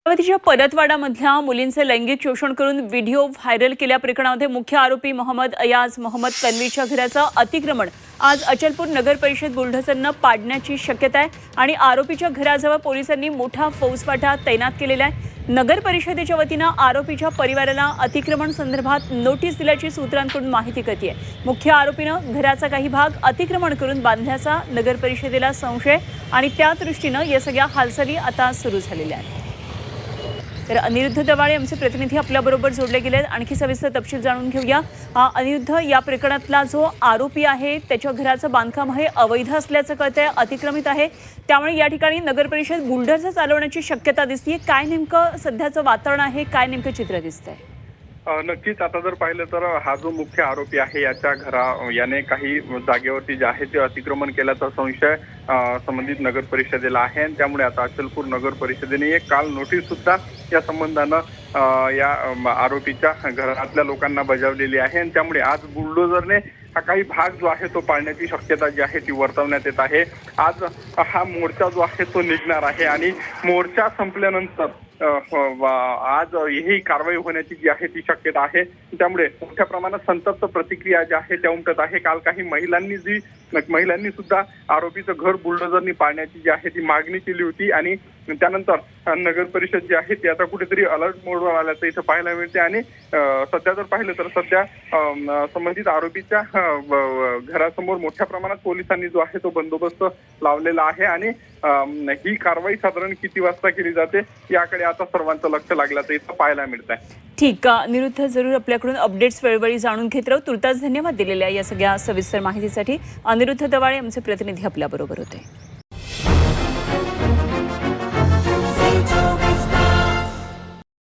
अमरावतीच्या परतवाडामधल्या मुलींचे लैंगिक शोषण करून व्हिडिओ व्हायरल केल्या प्रकरणामध्ये मुख्य आरोपी मोहम्मद अयाज मोहम्मद तन्वीच्या घराचं अतिक्रमण आज अचलपूर नगर परिषद बुलढाण्यानं पाडण्याची शक्यता आहे आणि आरोपीच्या घराजवळ पोलिसांनी मोठा फौजफाटा तैनात केलेला आहे। नगर परिषदेच्या वतीनं आरोपीच्या परिवाराला अतिक्रमण संदर्भात नोटीस दिल्याची सूत्रांकडून माहिती कळते आहे। मुख्य आरोपीनं घराचा काही भाग अतिक्रमण करून बांधल्याचा नगर परिषदेला संशय आणि त्या दृष्टीनं या सगळ्या हालचाली आता सुरू झालेल्या आहेत। तर अनिरुद्ध दवाळे आमचे प्रतिनिधी आपल्याबरोबर जोडले गेले, आणखी सविस्तर तपशील जाणून घेऊया। अनिरुद्ध, या प्रकरणातला जो आरोपी आहे त्याच्या घराचं बांधकाम हे अवैध असल्याचं कळतंय, अतिक्रमित आहे, त्यामुळे या ठिकाणी नगर परिषद बुलढाणा चालवण्याची शक्यता दिसते। काय नेमकं सध्याचं वातावरण आहे, काय नेमकं चित्र दिसतंय? नक्कीच आता जर पाहिलं तर हा जो मुख्य आरोपी आहे याच्या याने काही जागेवरती जे आहे ते अतिक्रमण केल्याचा संशय संबंधित नगर परिषदेला आहे आणि त्यामुळे आता अचलपूर नगर परिषदेने एक काल नोटीस सुद्धा या संबंधानं या आरोपीच्या घरातल्या लोकांना बजावलेली आहे आणि त्यामुळे आज बुलडोझरने हा काही भाग जो आहे तो पाडण्याची शक्यता जी आहे ती वर्तवण्यात येत आहे। आज हा मोर्चा जो आहे तो निघणार आहे आणि मोर्चा संपल्यानंतर आज ही कारवाई होण्याची जी आहे ती शक्यता आहे। त्यामुळे मोठ्या प्रमाणात संतप्त प्रतिक्रिया ज्या आहे त्या उमटत आहे। काल काही महिलांनी सुद्धा आरोपीचं घर बुलडोझरनी पाडण्याची जी आहे ती मागणी केली होती आणि त्यानंतर नगर परिषद जी आहे ती आता कुठेतरी अलर्ट मोडवर आल्याचं इथं पाहायला मिळते आणि सध्या जर पाहिलं तर सध्या संबंधित आरोपीच्या घरासमोर मोठ्या प्रमाणात पोलिसांनी जो आहे तो बंदोबस्त लावलेला आहे आणि ही कारवाई साधारण किती वाजता केली जाते याकडे आता सर्वांचं लक्ष लागल्याचं इथं पाहायला मिळत आहे। ठीक, अनिरुद्ध, जरूर आपल्याकडून अपडेट्स वेळोवेळी जाणून घेत राहू। तुर्तास धन्यवाद दिलेल्या या सगळ्या सविस्तर माहितीसाठी। अनिरुद्ध दवाळे आमचे प्रतिनिधी आपल्याबरोबर होते।